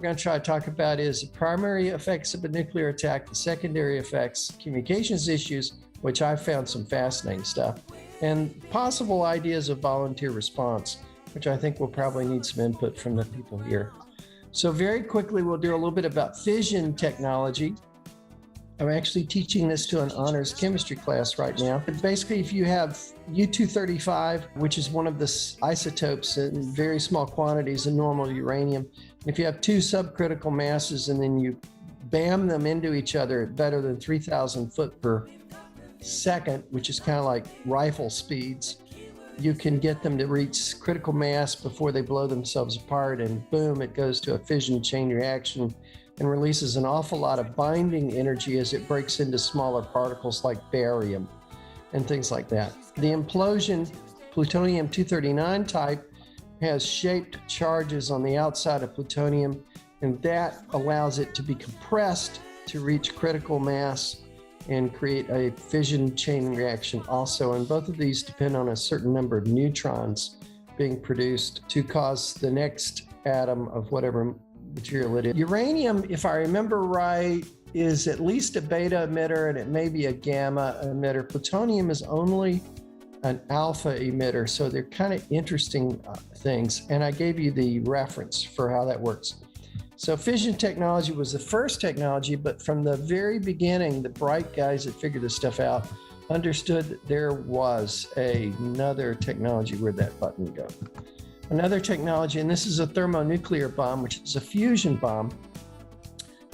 going to try to talk about is the primary effects of a nuclear attack, the secondary effects, communications issues, which I found some fascinating stuff, and possible ideas of volunteer response, which I think we'll probably need some input from the people here. So very quickly, we'll do a little bit about fission technology. I'm actually teaching this to an honors chemistry class right now. But basically, if you have U-235, which is one of the isotopes in very small quantities of normal uranium, if you have two subcritical masses and then you bam them into each other at better than 3,000 foot per second, which is kind of like rifle speeds, you can get them to reach critical mass before they blow themselves apart, and boom, it goes to a fission chain reaction and releases an awful lot of binding energy as it breaks into smaller particles like barium and things like that. The implosion, plutonium-239 type, has shaped charges on the outside of plutonium, and that allows it to be compressed to reach critical mass and create a fission chain reaction also. And both of these depend on a certain number of neutrons being produced to cause the next atom of whatever material it is. Uranium, if I remember right, is at least a beta emitter, and it may be a gamma emitter. Plutonium is only an alpha emitter, so they're kind of interesting things. And I gave you the reference for how that works. So fission technology was the first technology, but from the very beginning, the bright guys that figured this stuff out understood that there was another technology. Where'd that button go? Another technology, and this is a thermonuclear bomb, which is a fusion bomb.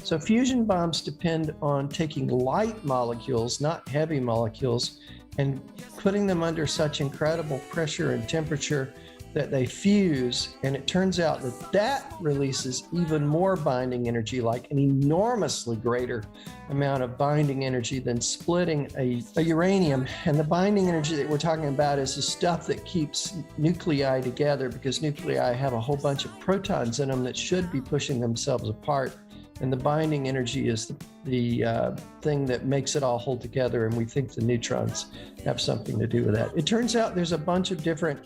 So fusion bombs depend on taking light molecules, not heavy molecules, and putting them under such incredible pressure and temperature that they fuse, and it turns out that that releases even more binding energy, like an enormously greater amount of binding energy than splitting a uranium. And the binding energy that we're talking about is the stuff that keeps nuclei together, because nuclei have a whole bunch of protons in them that should be pushing themselves apart. And the binding energy is the thing that makes it all hold together, and we think the neutrons have something to do with that. It turns out there's a bunch of different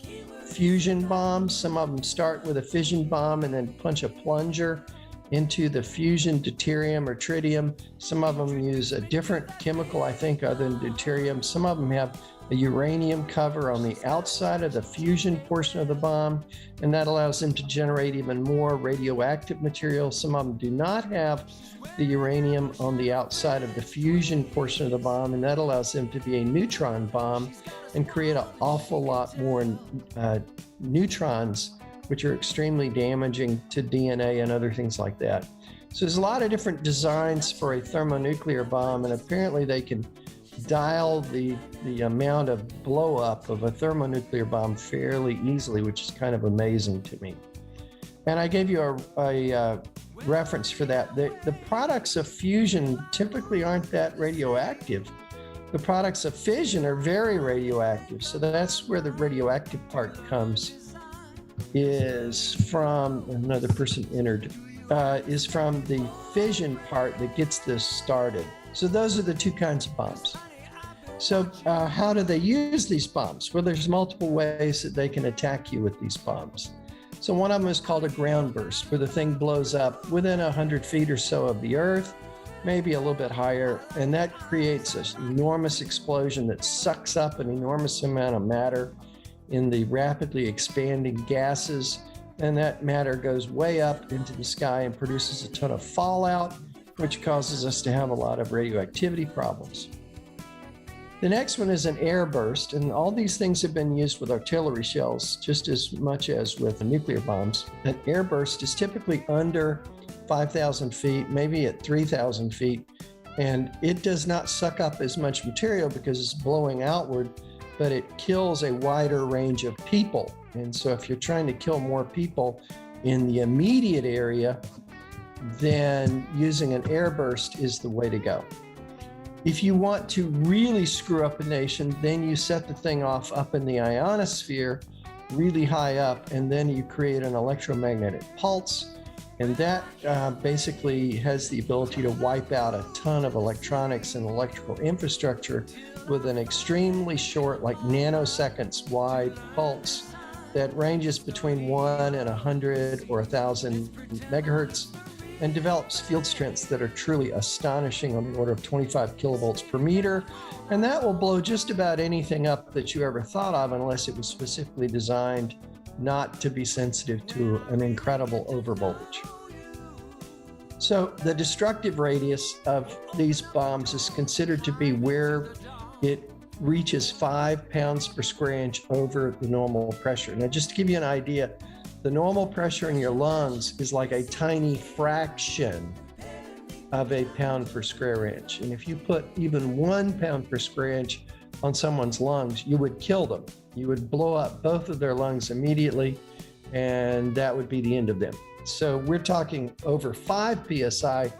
fusion bombs. Some of them start with a fission bomb and then punch a plunger into the fusion deuterium or tritium. Some of them use a different chemical, I think, other than deuterium. Some of them have a uranium cover on the outside of the fusion portion of the bomb, and that allows them to generate even more radioactive material. Some of them do not have the uranium on the outside of the fusion portion of the bomb, and that allows them to be a neutron bomb and create an awful lot more neutrons, which are extremely damaging to DNA and other things like that. So there's a lot of different designs for a thermonuclear bomb, and apparently they can dial the amount of blow up of a thermonuclear bomb fairly easily, which is kind of amazing to me. And I gave you a reference for that. The products of fusion typically aren't that radioactive. The products of fission are very radioactive. So that's where the radioactive part comes, is from, another person entered, is from the fission part that gets this started. So those are the two kinds of bombs. So how do they use these bombs? Well, there's multiple ways that they can attack you with these bombs. So one of them is called a ground burst, where the thing blows up within 100 feet or so of the Earth, maybe a little bit higher, and that creates an enormous explosion that sucks up an enormous amount of matter in the rapidly expanding gases, and that matter goes way up into the sky and produces a ton of fallout, which causes us to have a lot of radioactivity problems. The next one is an air burst, and all these things have been used with artillery shells just as much as with nuclear bombs. An air burst is typically under 5,000 feet, maybe at 3,000 feet, and it does not suck up as much material because it's blowing outward, but it kills a wider range of people. And so if you're trying to kill more people in the immediate area, then using an air burst is the way to go. If you want to really screw up a nation, then you set the thing off up in the ionosphere, really high up, and then you create an electromagnetic pulse, and that basically has the ability to wipe out a ton of electronics and electrical infrastructure with an extremely short, like nanoseconds wide pulse that ranges between 1 and 100 or 1,000 megahertz. and develops field strengths that are truly astonishing on the order of 25 kilovolts per meter. And that will blow just about anything up that you ever thought of, unless it was specifically designed not to be sensitive to an incredible overvoltage. So the destructive radius of these bombs is considered to be where it reaches 5 pounds per square inch over the normal pressure. Now, just to give you an idea, the normal pressure in your lungs is like a tiny fraction of a pound per square inch. And if you put even 1 pound per square inch on someone's lungs, you would kill them. You would blow up both of their lungs immediately, and that would be the end of them. So we're talking over 5 psi.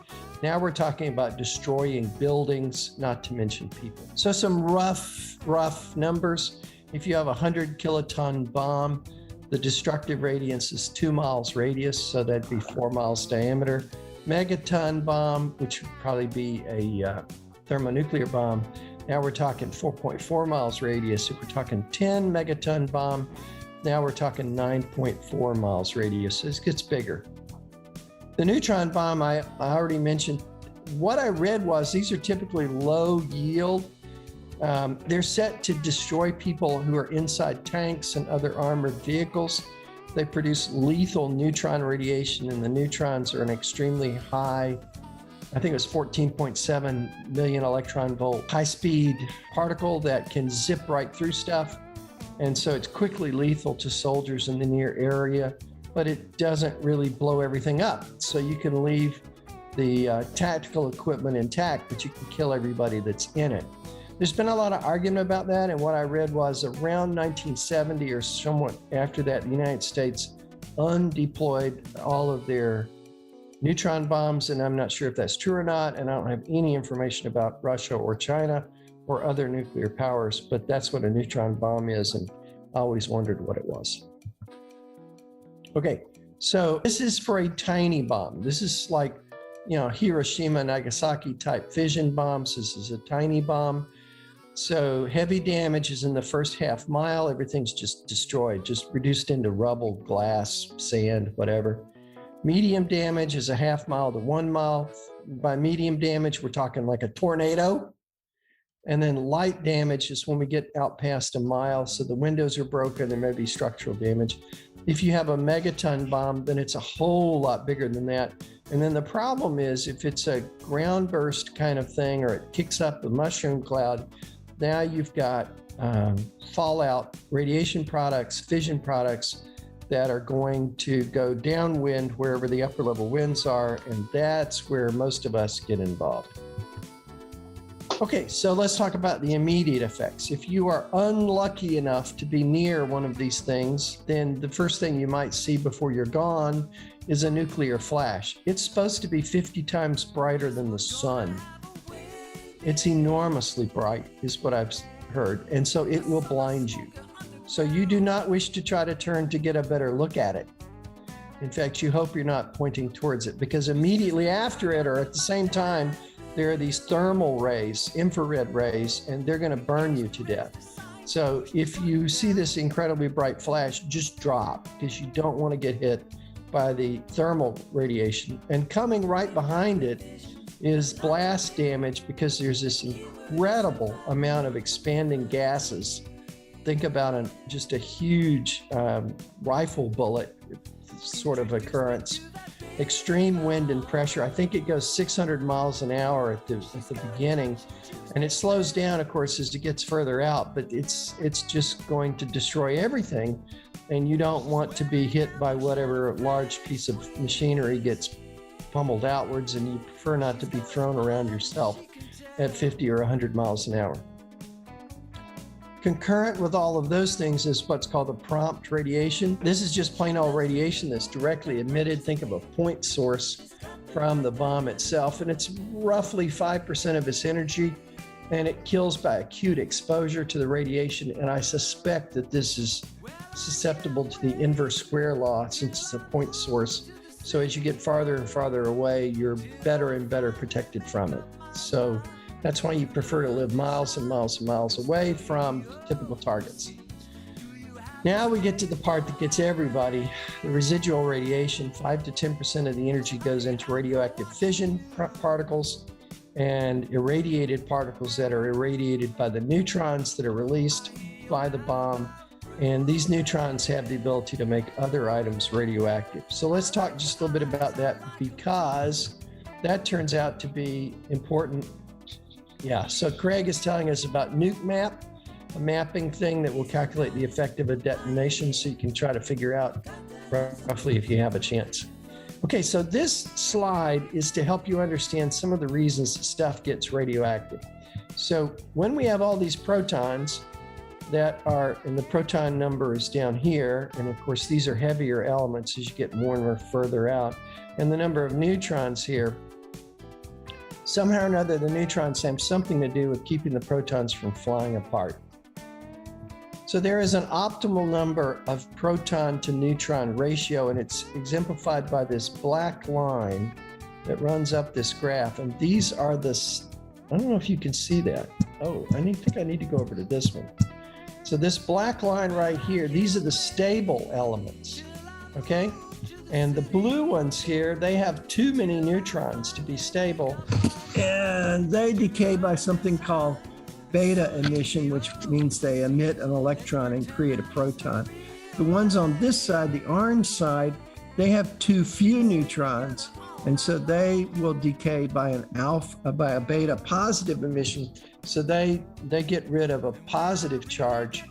Now we're talking about destroying buildings, not to mention people. So some rough numbers. If you have a 100 kiloton bomb, the destructive radius is 2 miles radius, so that'd be 4 miles diameter. Megaton bomb, which would probably be a thermonuclear bomb, now we're talking 4.4 miles radius. If we're talking 10 megaton bomb, now we're talking 9.4 miles radius. This gets bigger. The neutron bomb, I already mentioned. What I read was these are typically low yield. They're set to destroy people who are inside tanks and other armored vehicles. They produce lethal neutron radiation, and the neutrons are an extremely high, I think it was 14.7 million electron volt, high speed particle that can zip right through stuff. And so it's quickly lethal to soldiers in the near area, but it doesn't really blow everything up. So you can leave the tactical equipment intact, but you can kill everybody that's in it. There's been a lot of argument about that, and what I read was around 1970 or somewhat after that, the United States undeployed all of their neutron bombs, and I'm not sure if that's true or not, and I don't have any information about Russia or China or other nuclear powers, but that's what a neutron bomb is, and I always wondered what it was. Okay, so this is for a tiny bomb. This is like, Hiroshima, Nagasaki type fission bombs. This is a tiny bomb. So heavy damage is in the first half mile. Everything's just destroyed, just reduced into rubble, glass, sand, whatever. Medium damage is a half mile to 1 mile. By medium damage, we're talking like a tornado. And then light damage is when we get out past a mile. So the windows are broken, there may be structural damage. If you have a megaton bomb, then it's a whole lot bigger than that. And then the problem is if it's a ground burst kind of thing, or it kicks up the mushroom cloud, now you've got fallout, radiation products, fission products that are going to go downwind wherever the upper level winds are. And that's where most of us get involved. Okay, so let's talk about the immediate effects. If you are unlucky enough to be near one of these things, then the first thing you might see before you're gone is a nuclear flash. It's supposed to be 50 times brighter than the sun. It's enormously bright, is what I've heard, and so it will blind you. So you do not wish to try to turn to get a better look at it. In fact, you hope you're not pointing towards it, because immediately after it, or at the same time, there are these thermal rays, infrared rays, and they're going to burn you to death. So if you see this incredibly bright flash, just drop, because you don't want to get hit by the thermal radiation. And coming right behind it is blast damage, because there's this incredible amount of expanding gases. Think about just a huge rifle bullet sort of occurrence. Extreme wind and pressure. I think it goes 600 miles an hour at the beginning, and it slows down, of course, as it gets further out, but it's just going to destroy everything, and you don't want to be hit by whatever large piece of machinery gets pummeled outwards, and you prefer not to be thrown around yourself at 50 or 100 miles an hour. Concurrent with all of those things is what's called a prompt radiation. This is just plain old radiation that's directly emitted. Think of a point source from the bomb itself, and it's roughly 5% of its energy, and it kills by acute exposure to the radiation. And I suspect that this is susceptible to the inverse square law, since it's a point source. So as you get farther and farther away, you're better and better protected from it. So that's why you prefer to live miles and miles and miles away from typical targets. Now we get to the part that gets everybody, the residual radiation. 5 to 10% of the energy goes into radioactive fission particles and irradiated particles that are irradiated by the neutrons that are released by the bomb. And these neutrons have the ability to make other items radioactive. So let's talk just a little bit about that, because that turns out to be important. Yeah, so Craig is telling us about Nuke Map, a mapping thing that will calculate the effect of a detonation, so you can try to figure out roughly if you have a chance. Okay, so this slide is to help you understand some of the reasons stuff gets radioactive. So when we have all these protons that are, and the proton number is down here, and of course these are heavier elements as you get more and more further out, and the number of neutrons here, somehow or another the neutrons have something to do with keeping the protons from flying apart. So there is an optimal number of proton to neutron ratio, and it's exemplified by this black line that runs up this graph. And these are the, I don't know if you can see that. Oh, I think I need to go over to this one. So this black line right here, these are the stable elements, okay? And the blue ones here, they have too many neutrons to be stable, and they decay by something called beta emission, which means they emit an electron and create a proton. The ones on this side, the orange side, they have too few neutrons, and so they will decay by a beta positive emission. So they get rid of a positive charge,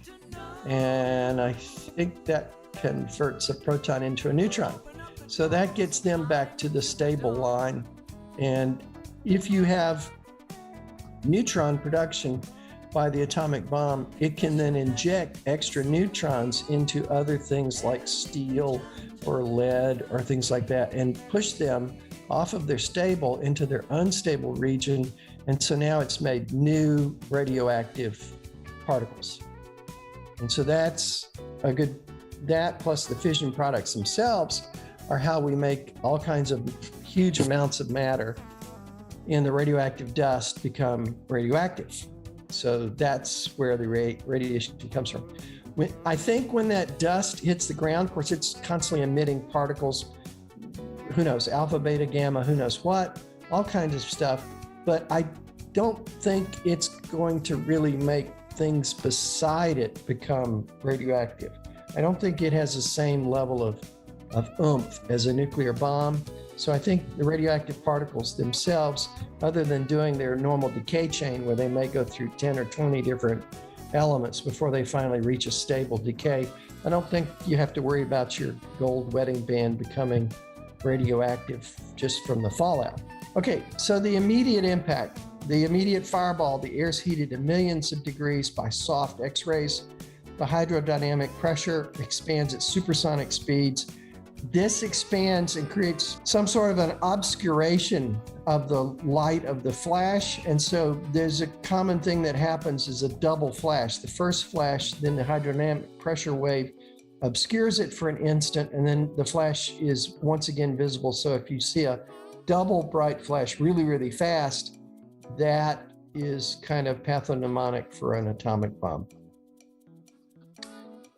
and I think that converts a proton into a neutron. So that gets them back to the stable line. And if you have neutron production by the atomic bomb, it can then inject extra neutrons into other things like steel or lead or things like that, and push them off of their stable into their unstable region. And so now it's made new radioactive particles. And so that's a good, that plus the fission products themselves are how we make all kinds of huge amounts of matter in the radioactive dust become radioactive. So that's where the radiation comes from. I think when that dust hits the ground, of course, it's constantly emitting particles, who knows, alpha, beta, gamma, who knows what, all kinds of stuff. But I don't think it's going to really make things beside it become radioactive. I don't think it has the same level of oomph as a nuclear bomb. So I think the radioactive particles themselves, other than doing their normal decay chain where they may go through 10 or 20 different elements before they finally reach a stable decay, I don't think you have to worry about your gold wedding band becoming radioactive just from the fallout. Okay, so the immediate impact, the immediate fireball, the air's heated to millions of degrees by soft X-rays. The hydrodynamic pressure expands at supersonic speeds. This expands and creates some sort of an obscuration of the light of the flash. And so there's a common thing that happens is a double flash. The first flash, then the hydrodynamic pressure wave obscures it for an instant, and then the flash is once again visible. So if you see a double bright flash really, really fast, that is kind of pathognomonic for an atomic bomb.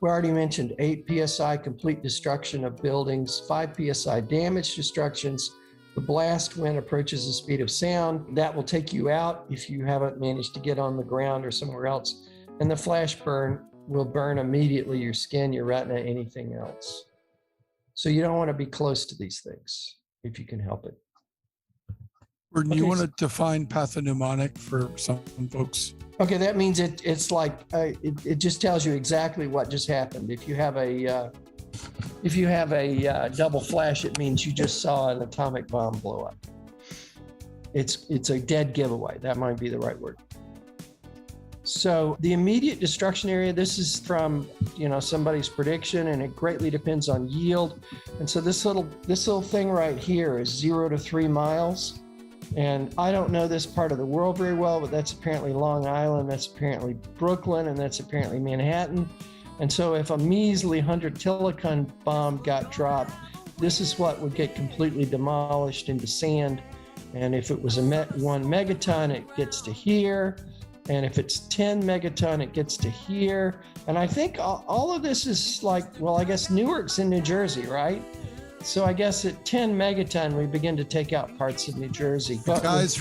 We already mentioned 8 psi complete destruction of buildings, 5 psi damage destructions. The blast wind approaches the speed of sound. That will take you out if you haven't managed to get on the ground or somewhere else. And the flash burn will burn immediately your skin, your retina, anything else. So you don't want to be close to these things if you can help it. Gordon, you want to define pathognomonic for some folks? Okay, that means it's like it just tells you exactly what just happened. If you have a double flash, it means you just saw an atomic bomb blow up. It's a dead giveaway. That might be the right word. So the immediate destruction area, this is from somebody's prediction, and it greatly depends on yield. And so this little thing right here is 0 to 3 miles. And I don't know this part of the world very well, but that's apparently Long Island, that's apparently Brooklyn, and that's apparently Manhattan. And so if a measly 100 kiloton bomb got dropped, this is what would get completely demolished into sand. And if it was 1 megaton, it gets to here. And if it's 10 megaton, it gets to here. And I think all of this is like, well, I guess Newark's in New Jersey, right? So I guess at 10 megaton, we begin to take out parts of New Jersey. The guys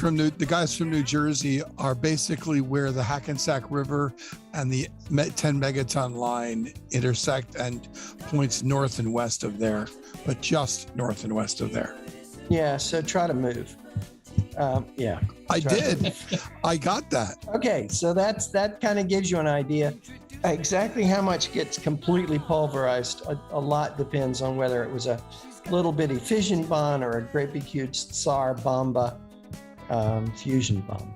from New Jersey are basically where the Hackensack River and the 10 megaton line intersect and points north and west of there, but just north and west of there. Yeah, so try to move. Yeah. I did. I got that. Okay, so that kind of gives you an idea. Exactly how much gets completely pulverized, a lot depends on whether it was a little bitty fission bond or a great big huge SAR bomba fusion bomb.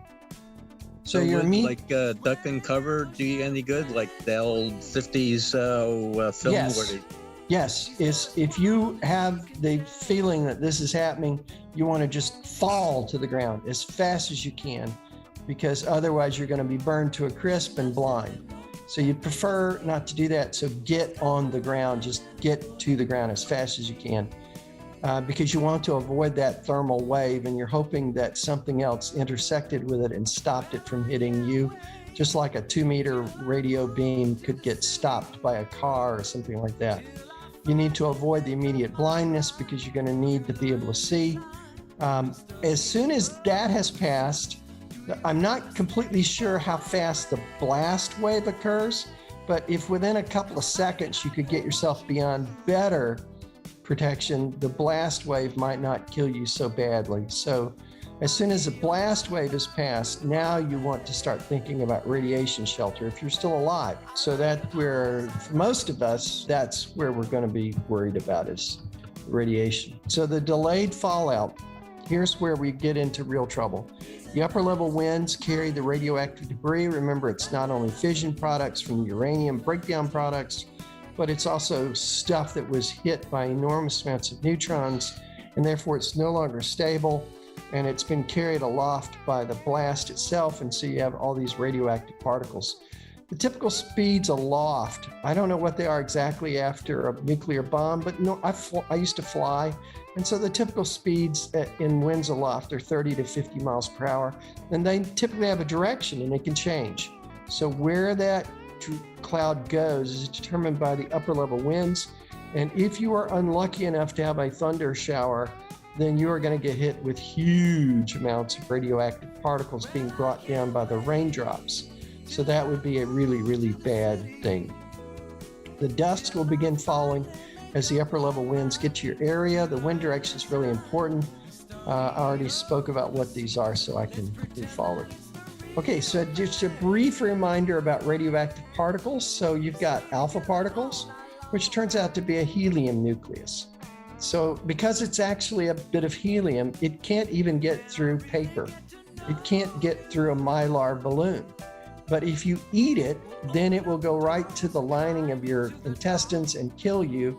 So your meat, like duck and cover, do you any good? Like the old 50s film? Yes. Yes, if you have the feeling that this is happening, you want to just fall to the ground as fast as you can, because otherwise you're going to be burned to a crisp and blind. So you prefer not to do that. So get on the ground, just get to the ground as fast as you can, because you want to avoid that thermal wave, and you're hoping that something else intersected with it and stopped it from hitting you. Just like a 2-meter radio beam could get stopped by a car or something like that. You need to avoid the immediate blindness because you're going to need to be able to see. As soon as that has passed, I'm not completely sure how fast the blast wave occurs, but if within a couple of seconds you could get yourself beyond better protection, the blast wave might not kill you so badly. So as soon as the blast wave is passed, now you want to start thinking about radiation shelter if you're still alive. So that's where, for most of us, that's where we're going to be worried about is radiation. So the delayed fallout, here's where we get into real trouble. The upper level winds carry the radioactive debris. Remember, it's not only fission products from uranium breakdown products, but it's also stuff that was hit by enormous amounts of neutrons, and therefore it's no longer stable. And it's been carried aloft by the blast itself, and so you have all these radioactive particles. The typical speeds aloft, I don't know what they are exactly after a nuclear bomb, but no, I used to fly, and so the typical speeds in winds aloft are 30 to 50 miles per hour, and they typically have a direction and they can change. So where that cloud goes is determined by the upper level winds, and if you are unlucky enough to have a thunder shower, then you are going to get hit with huge amounts of radioactive particles being brought down by the raindrops. So that would be a really, really bad thing. The dust will begin falling as the upper level winds get to your area. The wind direction is really important. I already spoke about what these are, so I can move forward. Okay, so just a brief reminder about radioactive particles. So you've got alpha particles, which turns out to be a helium nucleus. So because it's actually a bit of helium, it can't even get through paper. It can't get through a mylar balloon. But if you eat it, then it will go right to the lining of your intestines and kill you.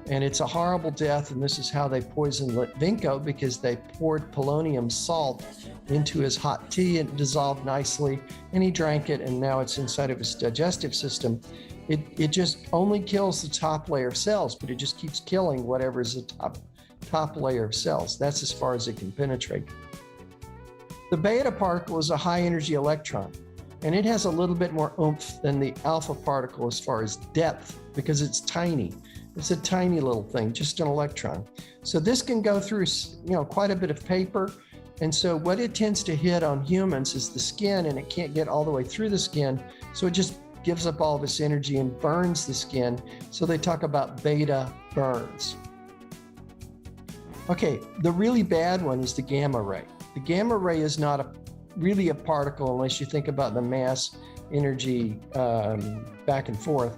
And it's a horrible death. And this is how they poisoned Litvinenko, because they poured polonium salt into his hot tea and it dissolved nicely. And he drank it, and now it's inside of his digestive system. It just only kills the top layer of cells, but it just keeps killing whatever's the top layer of cells. That's as far as it can penetrate. The beta particle is a high energy electron, and it has a little bit more oomph than the alpha particle as far as depth, because it's tiny. It's a tiny little thing, just an electron. So this can go through, quite a bit of paper. And so what it tends to hit on humans is the skin, and it can't get all the way through the skin. So it just gives up all of its energy and burns the skin. So they talk about beta burns. Okay, the really bad one is the gamma ray. The gamma ray is not really a particle unless you think about the mass energy back and forth.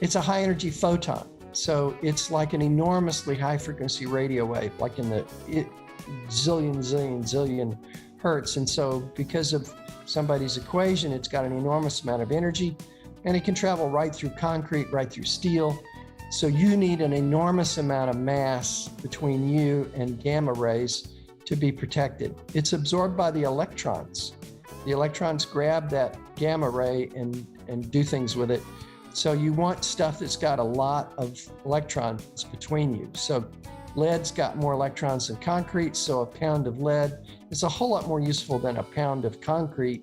It's a high energy photon. So it's like an enormously high frequency radio wave, like in the zillion hertz. And so because of somebody's equation, it's got an enormous amount of energy, and it can travel right through concrete, right through steel. So you need an enormous amount of mass between you and gamma rays to be protected. It's absorbed by the electrons. The electrons grab that gamma ray and do things with it. So you want stuff that's got a lot of electrons between you. So lead's got more electrons than concrete, so a pound of lead is a whole lot more useful than a pound of concrete.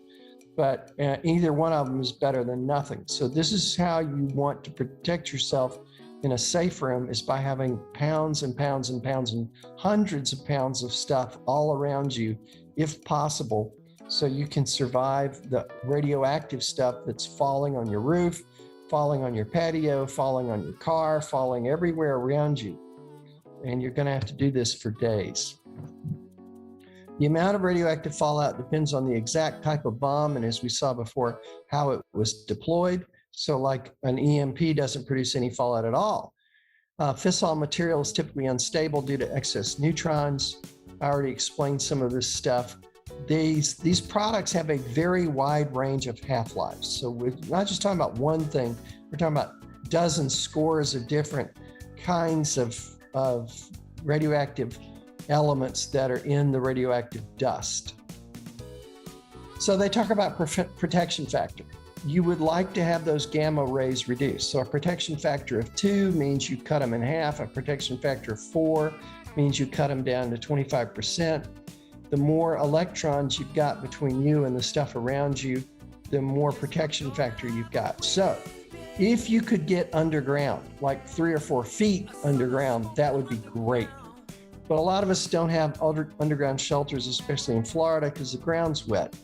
but either one of them is better than nothing. So this is how you want to protect yourself in a safe room, is by having pounds and pounds and pounds and hundreds of pounds of stuff all around you, if possible, so you can survive the radioactive stuff that's falling on your roof, falling on your patio, falling on your car, falling everywhere around you. And you're gonna have to do this for days. The amount of radioactive fallout depends on the exact type of bomb, and as we saw before, how it was deployed. So like an EMP doesn't produce any fallout at all. Fissile material is typically unstable due to excess neutrons. I already explained some of this stuff. These products have a very wide range of half-lives. So we're not just talking about one thing, we're talking about dozens, scores of different kinds of radioactive elements that are in the radioactive dust. So they talk about protection factor. You would like to have those gamma rays reduced. So a protection factor of 2 means you cut them in half. A protection factor of 4 means you cut them down to 25%. The more electrons you've got between you and the stuff around you, the more protection factor you've got. So if you could get underground, like 3 or 4 feet underground, that would be great. But a lot of us don't have underground shelters, especially in Florida, because the ground's wet.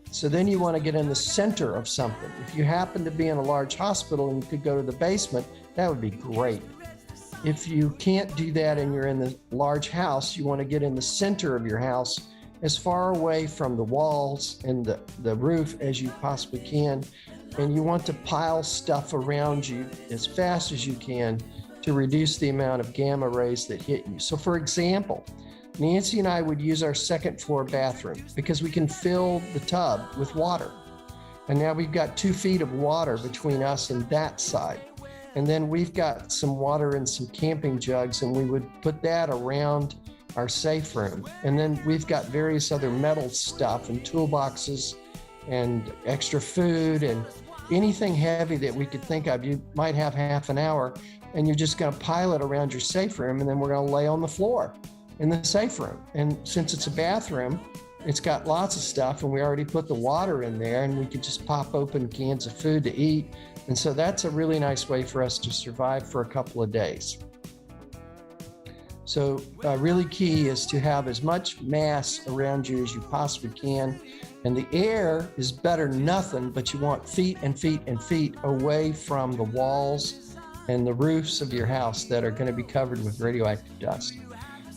So then you want to get in the center of something. If you happen to be in a large hospital and you could go to the basement, that would be great. If you can't do that and you're in the large house, you want to get in the center of your house, as far away from the walls and the roof as you possibly can. And you want to pile stuff around you as fast as you can to reduce the amount of gamma rays that hit you. So for example, Nancy and I would use our second floor bathroom because we can fill the tub with water. And now we've got 2 feet of water between us and that side. And then we've got some water in some camping jugs, and we would put that around our safe room. And then we've got various other metal stuff and toolboxes and extra food and anything heavy that we could think of. You might have half an hour and you're just gonna pile it around your safe room, and then we're gonna lay on the floor in the safe room. And since it's a bathroom, it's got lots of stuff, and we already put the water in there, and we could just pop open cans of food to eat. And so that's a really nice way for us to survive for a couple of days. So really key is to have as much mass around you as you possibly can. And the air is better than nothing, but you want feet and feet and feet away from the walls and the roofs of your house that are going to be covered with radioactive dust.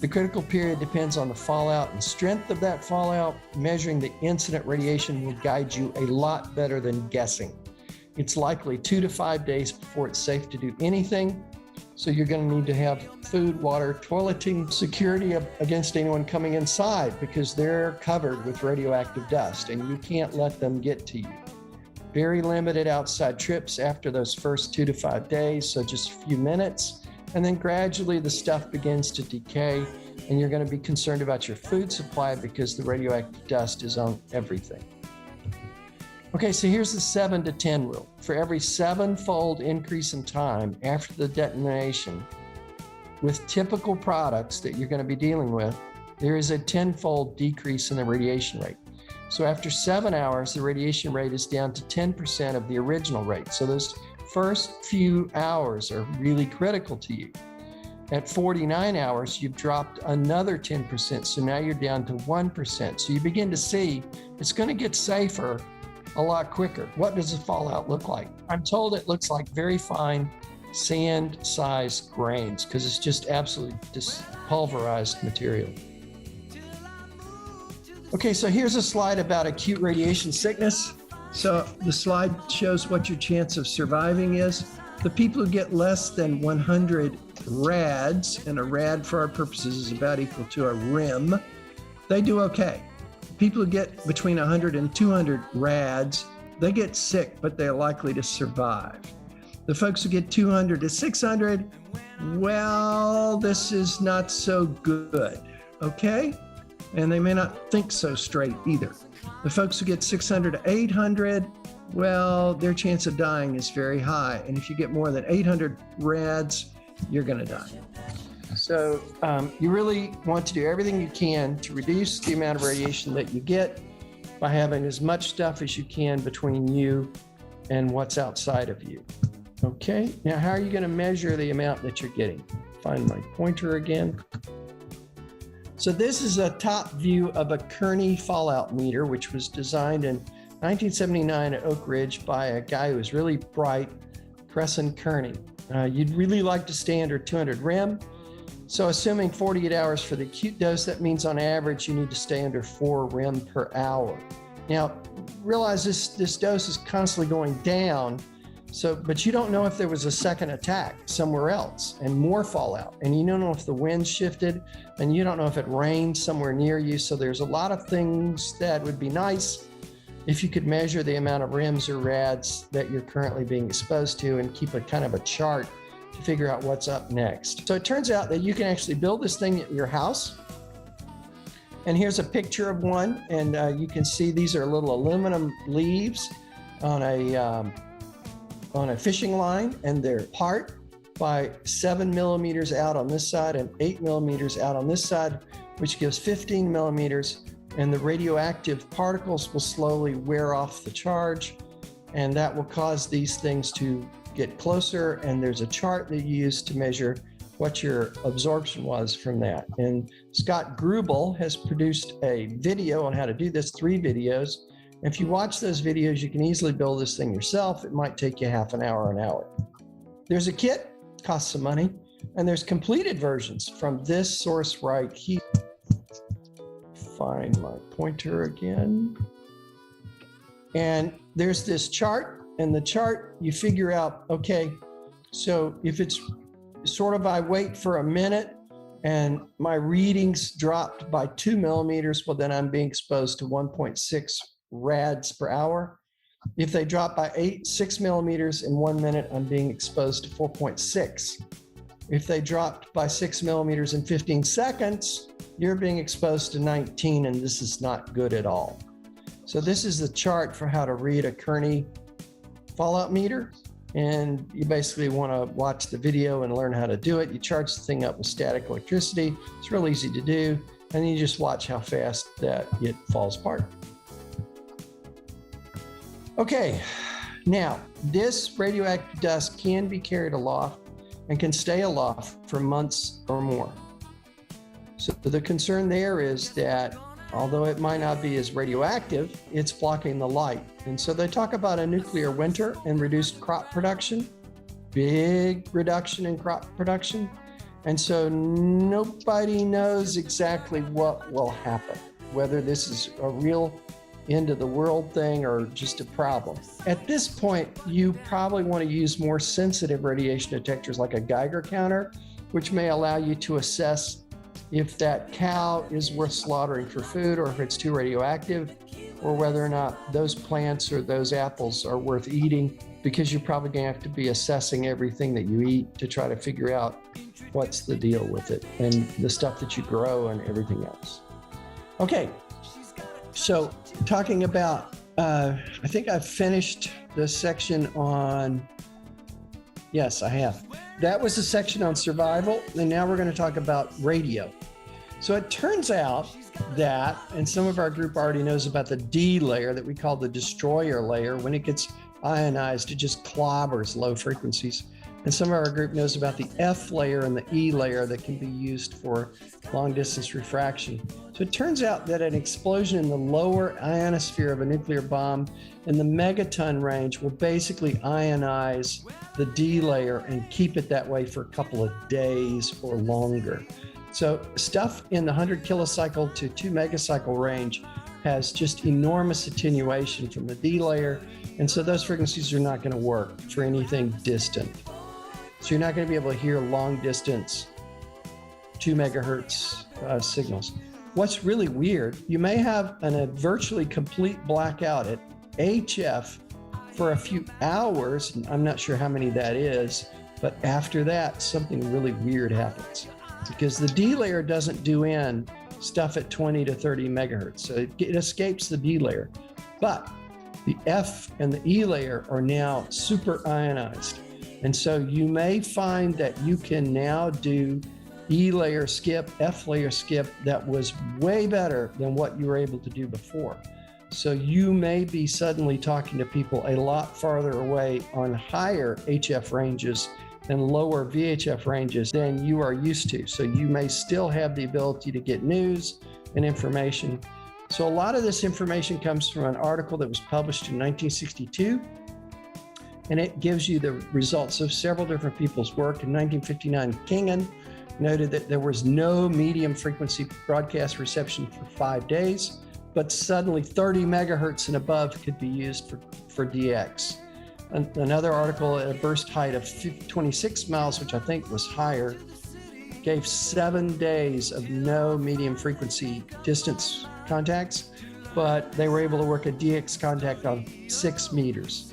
The critical period depends on the fallout and strength of that fallout. Measuring the incident radiation will guide you a lot better than guessing. It's likely 2 to 5 days before it's safe to do anything. So you're going to need to have food, water, toileting, security against anyone coming inside, because they're covered with radioactive dust and you can't let them get to you. Very limited outside trips after those first 2 to 5 days, so just a few minutes. And then gradually the stuff begins to decay, and you're going to be concerned about your food supply because the radioactive dust is on everything. Okay, so here's the 7 to 10 rule. For every 7-fold increase in time after the detonation, with typical products that you're going to be dealing with, there is a 10-fold decrease in the radiation rate. So after 7 hours, the radiation rate is down to 10% of the original rate. So those first few hours are really critical to you. At 49 hours, you've dropped another 10%. So now you're down to 1%. So you begin to see it's going to get safer a lot quicker. What does the fallout look like? I'm told it looks like very fine sand-sized grains because it's just absolutely pulverized material. Okay, so here's a slide about acute radiation sickness. So the slide shows what your chance of surviving is. The people who get less than 100 rads, and a rad for our purposes is about equal to a rem, they do okay. People who get between 100 and 200 rads, they get sick, but they're likely to survive. The folks who get 200 to 600, well, this is not so good, okay? And they may not think so straight either. The folks who get 600 to 800, well, their chance of dying is very high. And if you get more than 800 rads, you're gonna die. So you really want to do everything you can to reduce the amount of radiation that you get. by having as much stuff as you can between you and what's outside of you. Okay, now how are you going to measure the amount that you're getting? Find my pointer again. So this is a top view of a Kearney fallout meter, which was designed in 1979 at Oak Ridge by a guy who was really bright, Preston Kearney. You'd really like to stay under 200 rem. So assuming 48 hours for the acute dose, that means on average you need to stay under 4 rem per hour. Now, realize this dose is constantly going down, but you don't know if there was a second attack somewhere else and more fallout, and you don't know if the wind shifted, and you don't know if it rained somewhere near you. So there's a lot of things that would be nice if you could measure the amount of REMs or RADs that you're currently being exposed to and keep a kind of a chart to figure out what's up next. So it turns out that you can actually build this thing at your house. And here's a picture of one, and you can see these are little aluminum leaves on a fishing line, and they're apart by 7 millimeters out on this side and 8 millimeters out on this side, which gives 15 millimeters. And the radioactive particles will slowly wear off the charge, and that will cause these things to get closer. And there's a chart that you use to measure what your absorption was from that. And Scott Grubel has produced a video on how to do this, 3 videos. If you watch those videos, you can easily build this thing yourself. It might take you half an hour, an hour. There's a kit, costs some money, and there's completed versions from this source right here. Find my pointer again. And there's this chart, and the chart, you figure out, okay, so if it's sort of, I wait for a minute and my readings dropped by 2 millimeters, well, then I'm being exposed to 1.6 rads per hour. If they drop by 6 millimeters in 1 minute, I'm being exposed to 4.6. If they dropped by 6 millimeters in 15 seconds, you're being exposed to 19, and this is not good at all. So this is the chart for how to read a Kearney fallout meter. And you basically want to watch the video and learn how to do it. You charge the thing up with static electricity. It's real easy to do. And then you just watch how fast that it falls apart. Okay, now this radioactive dust can be carried aloft and can stay aloft for months or more. So the concern there is that although it might not be as radioactive, it's blocking the light. And so they talk about a nuclear winter and reduced crop production, big reduction in crop production. And so nobody knows exactly what will happen, whether this is a real end of the world thing or just a problem. At this point, you probably want to use more sensitive radiation detectors like a Geiger counter, which may allow you to assess if that cow is worth slaughtering for food or if it's too radioactive, or whether or not those plants or those apples are worth eating, because you're probably going to have to be assessing everything that you eat to try to figure out what's the deal with it and the stuff that you grow and everything else. Okay, so talking about, I think I've finished the section on, yes, I have. That was the section on survival, and now we're going to talk about radio. So it turns out that, and some of our group already knows about the D layer that we call the destroyer layer. When it gets ionized, it just clobbers low frequencies. And some of our group knows about the F layer and the E layer that can be used for long distance refraction. So it turns out that an explosion in the lower ionosphere of a nuclear bomb in the megaton range will basically ionize the D layer and keep it that way for a couple of days or longer. So stuff in the 100 kilocycle to 2 megacycle range has just enormous attenuation from the D layer. And so those frequencies are not going to work for anything distant. So you're not going to be able to hear long distance 2 megahertz signals. What's really weird, you may have a virtually complete blackout at HF for a few hours. And I'm not sure how many that is, but after that, something really weird happens because the D layer doesn't do in stuff at 20 to 30 megahertz. So it escapes the D layer, but the F and the E layer are now super ionized. And so you may find that you can now do E layer skip, F layer skip that was way better than what you were able to do before. So you may be suddenly talking to people a lot farther away on higher HF ranges and lower VHF ranges than you are used to. So you may still have the ability to get news and information. So a lot of this information comes from an article that was published in 1962, and it gives you the results of several different people's work. In 1959, Kingen noted that there was no medium frequency broadcast reception for 5 days, but suddenly 30 megahertz and above could be used for DX. Another article at a burst height of 26 miles, which I think was higher, gave 7 days of no medium frequency distance contacts, but they were able to work a DX contact on 6 meters.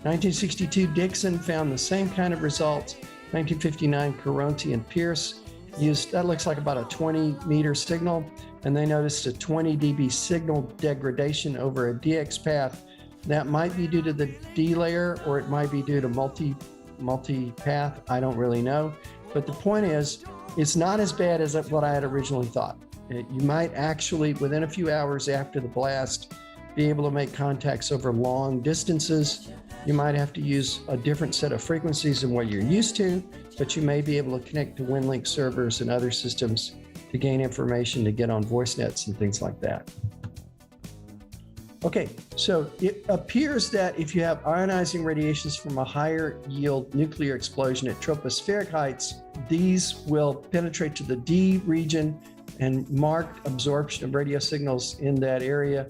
1962, Dixon found the same kind of results. 1959, Caronti and Pierce used, that looks like about a 20 meter signal, and they noticed a 20 dB signal degradation over a DX path. That might be due to the D layer, or it might be due to multi-path. I don't really know. But the point is, it's not as bad as what I had originally thought. You might actually, within a few hours after the blast, be able to make contacts over long distances. You might have to use a different set of frequencies than what you're used to, but you may be able to connect to WinLink servers and other systems to gain information to get on voice nets and things like that. Okay, so it appears that if you have ionizing radiations from a higher yield nuclear explosion at tropospheric heights, these will penetrate to the D region and marked absorption of radio signals in that area,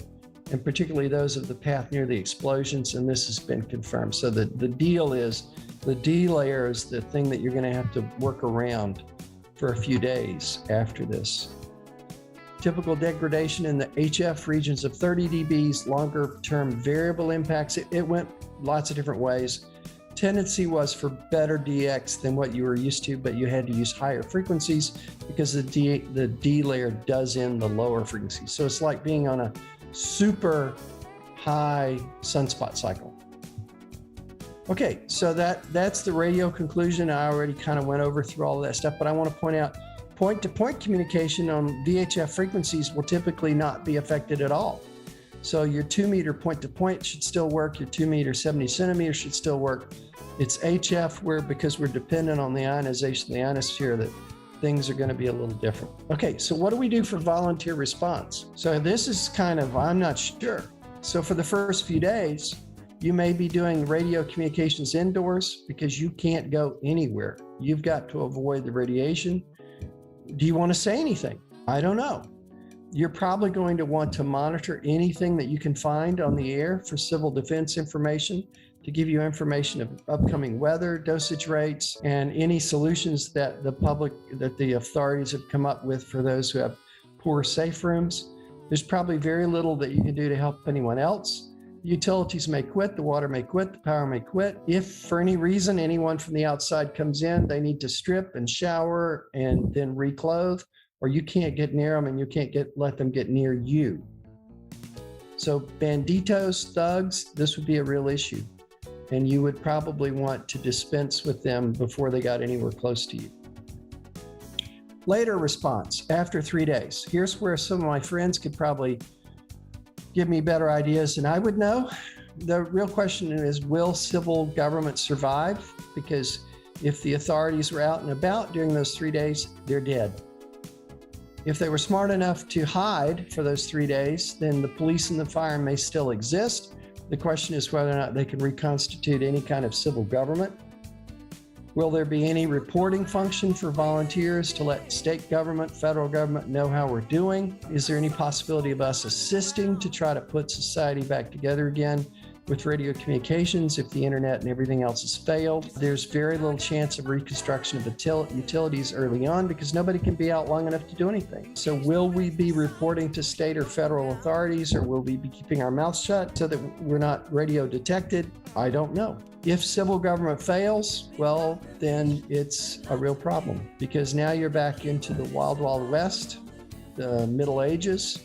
and particularly those of the path near the explosions, and this has been confirmed. So the deal is, the D layer is the thing that you're gonna have to work around for a few days after this. Typical degradation in the HF regions of 30 dBs, longer term variable impacts. It went lots of different ways. Tendency was for better DX than what you were used to, but you had to use higher frequencies because the D layer does end the lower frequencies. So it's like being on a super high sunspot cycle. Okay, so that's the radio conclusion. I already kind of went over through all of that stuff, but I want to point out point-to-point communication on VHF frequencies will typically not be affected at all. So your 2 meter point-to-point should still work. Your 2 meter 70 centimeters should still work. It's HF because we're dependent on the ionization of the ionosphere, that things are going to be a little different. Okay, so what do we do for volunteer response? So this is kind of, I'm not sure. So for the first few days, you may be doing radio communications indoors because you can't go anywhere. You've got to avoid the radiation. Do you want to say anything? I don't know. You're probably going to want to monitor anything that you can find on the air for civil defense information to give you information of upcoming weather, dosage rates, and any solutions that the authorities have come up with for those who have poor safe rooms. There's probably very little that you can do to help anyone else. Utilities may quit, the water may quit, the power may quit. If for any reason anyone from the outside comes in, they need to strip and shower and then reclothe, or you can't get near them and you can't let them get near you. So banditos, thugs, this would be a real issue. And you would probably want to dispense with them before they got anywhere close to you. Later response, after 3 days. Here's where some of my friends could probably give me better ideas than I would know. The real question is, will civil government survive? Because if the authorities were out and about during those 3 days, they're dead. If they were smart enough to hide for those 3 days, then the police and the fire may still exist. The question is whether or not they can reconstitute any kind of civil government. Will there be any reporting function for volunteers to let state government, federal government know how we're doing? Is there any possibility of us assisting to try to put society back together again with radio communications if the internet and everything else has failed? There's very little chance of reconstruction of utilities early on because nobody can be out long enough to do anything. So will we be reporting to state or federal authorities, or will we be keeping our mouths shut so that we're not radio detected? I don't know. If civil government fails, well, then it's a real problem because now you're back into the Wild Wild West, the Middle Ages.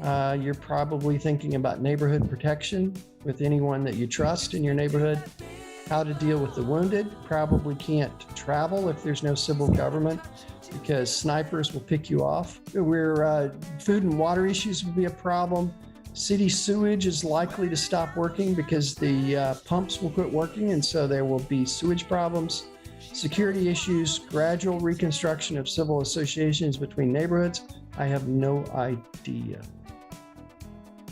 You're probably thinking about neighborhood protection with anyone that you trust in your neighborhood, how to deal with the wounded. Probably can't travel if there's no civil government because snipers will pick you off. Food and water issues would be a problem. City sewage is likely to stop working because the pumps will quit working, and so there will be sewage problems. Security issues, gradual reconstruction of civil associations between neighborhoods. I have no idea.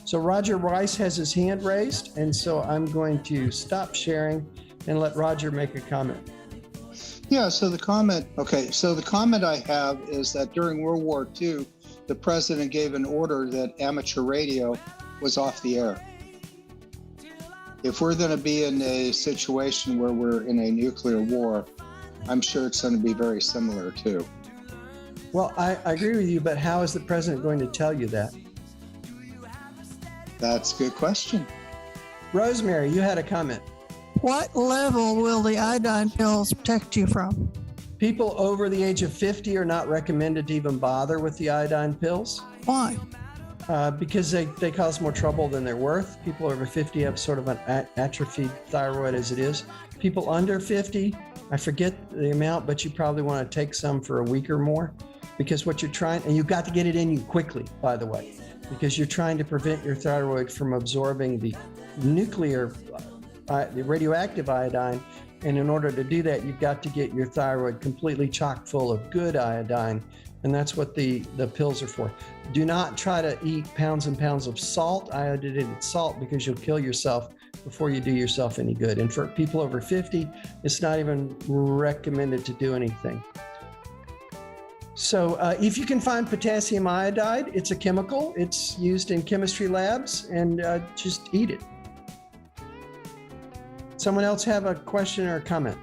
So Roger Rice has his hand raised, and so I'm going to stop sharing and let Roger make a comment. Yeah, so the comment I have is that during World War II, the president gave an order that amateur radio was off the air. If we're going to be in a situation where we're in a nuclear war, I'm sure it's going to be very similar too. Well, I agree with you, but how is the president going to tell you that? That's a good question. Rosemary, you had a comment. What level will the iodine pills protect you from? People over the age of 50 are not recommended to even bother with the iodine pills. Why? Because they cause more trouble than they're worth. People over 50 have sort of an atrophied thyroid as it is. People under 50, I forget the amount, but you probably want to take some for a week or more, because what you're trying, and you've got to get it in you quickly, by the way, because you're trying to prevent your thyroid from absorbing the nuclear, the radioactive iodine. And in order to do that, you've got to get your thyroid completely chock full of good iodine. And that's what the pills are for. Do not try to eat pounds and pounds of salt, iodinated salt, because you'll kill yourself before you do yourself any good. And for people over 50, it's not even recommended to do anything. So if you can find potassium iodide, it's a chemical. It's used in chemistry labs, and just eat it. Someone else have a question or a comment?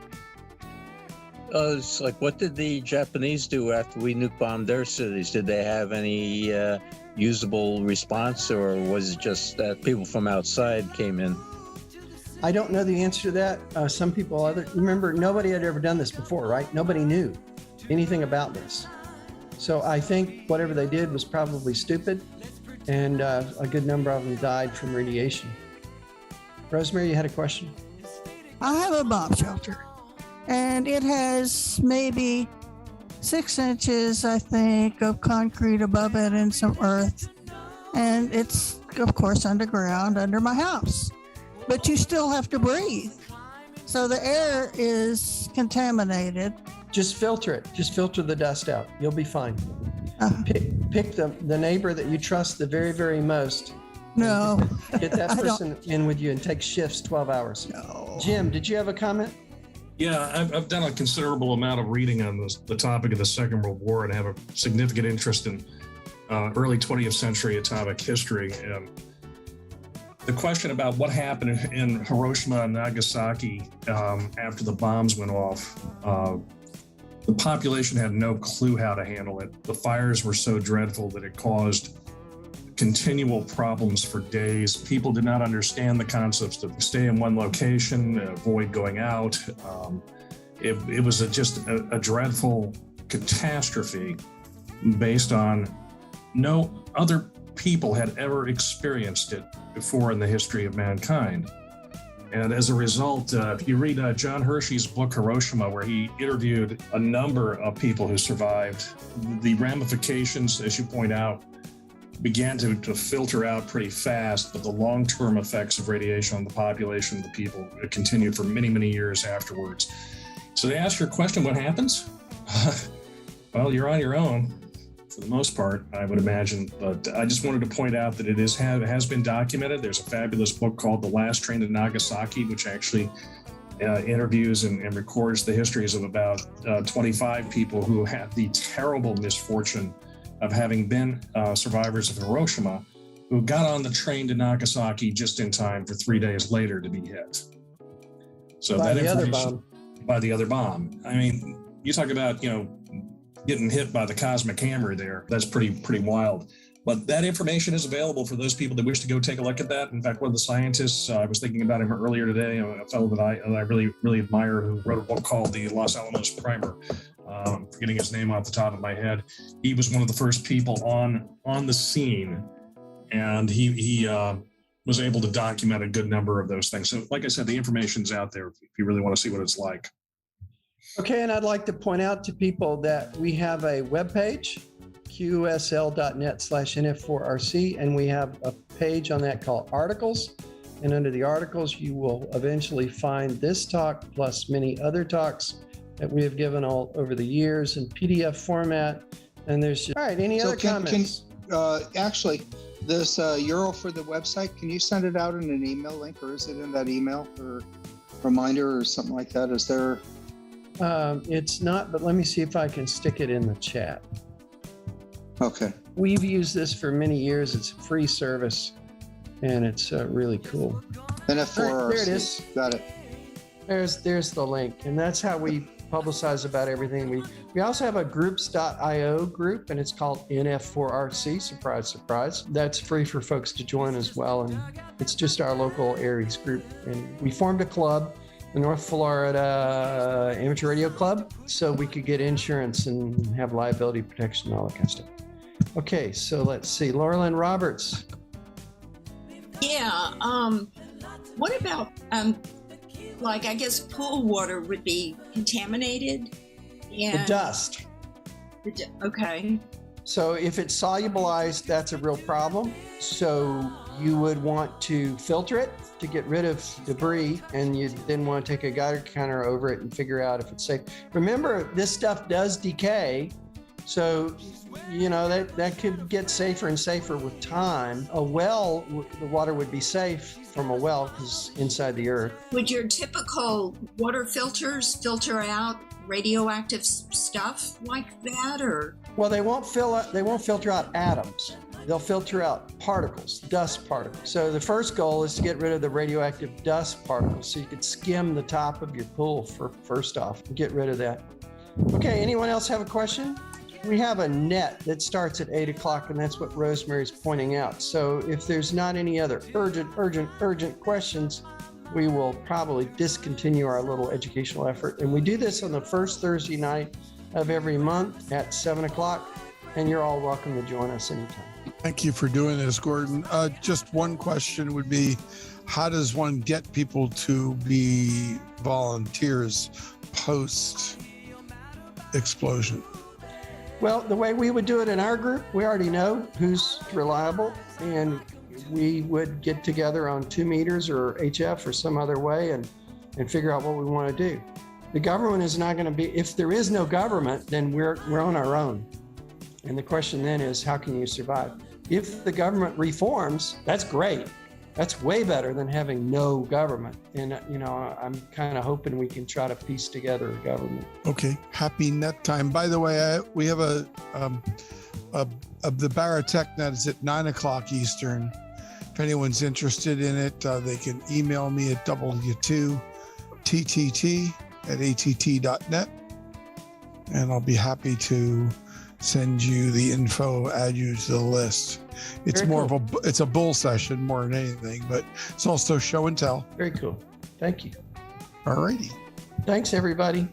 It's like, what did the Japanese do after we nuke bombed their cities? Did they have any usable response, or was it just that people from outside came in? I don't know the answer to that. Some people, remember, nobody had ever done this before, right? Nobody knew anything about this. So I think whatever they did was probably stupid, and a good number of them died from radiation. Rosemary, you had a question? I have a bomb shelter, and it has maybe 6 inches, I think, of concrete above it and some earth. And it's, of course, underground under my house. But you still have to breathe. So the air is contaminated. Just filter it. Just filter the dust out. You'll be fine. Pick the neighbor that you trust the very, very most. No. Get that person in with you and take shifts 12 hours. No. Jim, did you have a comment? Yeah, I've done a considerable amount of reading on the topic of the Second World War, and have a significant interest in early 20th century atomic history. And the question about what happened in Hiroshima and Nagasaki after the bombs went off, the population had no clue how to handle it. The fires were so dreadful that it caused continual problems for days. People did not understand the concepts of stay in one location, avoid going out. It was just a dreadful catastrophe based on no other people had ever experienced it before in the history of mankind. And as a result, if you read John Hershey's book, Hiroshima, where he interviewed a number of people who survived, the ramifications, as you point out, began to filter out pretty fast, but the long-term effects of radiation on the population, the people, continued for many, many years afterwards. So to ask your question, what happens? Well, you're on your own for the most part, I would imagine. But I just wanted to point out that it has been documented. There's a fabulous book called The Last Train to Nagasaki, which actually interviews and records the histories of about 25 people who had the terrible misfortune of having been survivors of Hiroshima, who got on the train to Nagasaki just in time for 3 days later to be hit. So By that the other information, bomb. by the other bomb. I mean, you talk about, getting hit by the cosmic hammer there. That's pretty wild. But that information is available for those people that wish to go take a look at that. In fact, one of the scientists, I was thinking about him earlier today, a fellow that I really, really admire, who wrote a book called The Los Alamos Primer. Forgetting his name off the top of my head. He was one of the first people on the scene, and he was able to document a good number of those things. So like I said, the information's out there if you really want to see what it's like. Okay, and I'd like to point out to people that we have a webpage, qsl.net/nf4rc, and we have a page on that called Articles. And under the articles, you will eventually find this talk plus many other talks that we have given all over the years in PDF format. And there's just, all right, any other comments? Actually, this URL for the website, can you send it out in an email link, or is it in that email or reminder or something like that? Is there? It's not, but let me see if I can stick it in the chat. Okay. We've used this for many years. It's a free service, and it's really cool. NF4RC. There it is. Got it. There's the link, and that's how we publicize about everything. We also have a groups.io group, and it's called NF4RC. Surprise, surprise. That's free for folks to join as well, and it's just our local Aries group. And we formed a club, the North Florida Amateur Radio Club, so we could get insurance and have liability protection and all that kind of stuff. Okay, so let's see. Laurelyn Roberts. Yeah. What about like, I guess pool water would be contaminated? The dust. Okay. So if it's solubilized, that's a real problem. So you would want to filter it to get rid of debris, and you then want to take a Geiger counter over it and figure out if it's safe. Remember, this stuff does decay. So, you know, that could get safer and safer with time. A well, the water would be safe from a well because inside the earth. Would your typical water filters filter out radioactive stuff like that, or? Well, they won't filter out atoms. They'll filter out particles, dust particles. So the first goal is to get rid of the radioactive dust particles, so you could skim the top of your pool first off and get rid of that. Okay, anyone else have a question? We have a net that starts at 8 o'clock, and that's what Rosemary's pointing out. So if there's not any other urgent questions, we will probably discontinue our little educational effort. And we do this on the first Thursday night of every month at 7 o'clock, and you're all welcome to join us anytime. Thank you for doing this, Gordon. Just one question would be, how does one get people to be volunteers post explosion? Well, the way we would do it in our group, we already know who's reliable, and we would get together on 2 meters or HF or some other way and figure out what we want to do. The government is not going to be, if there is no government, then we're on our own. And the question then is, how can you survive? If the government reforms, that's great. That's way better than having no government. And, you know, I'm kind of hoping we can try to piece together a government. Okay, happy net time. By the way, we have the Baratech net is at 9 o'clock Eastern. If anyone's interested in it, they can email me at w2ttt@att.net, and I'll be happy to send you the info, add you to the list. It's Very more cool. of it's a bull session more than anything, but it's also show and tell. Very cool. Thank you. All righty. Thanks, everybody.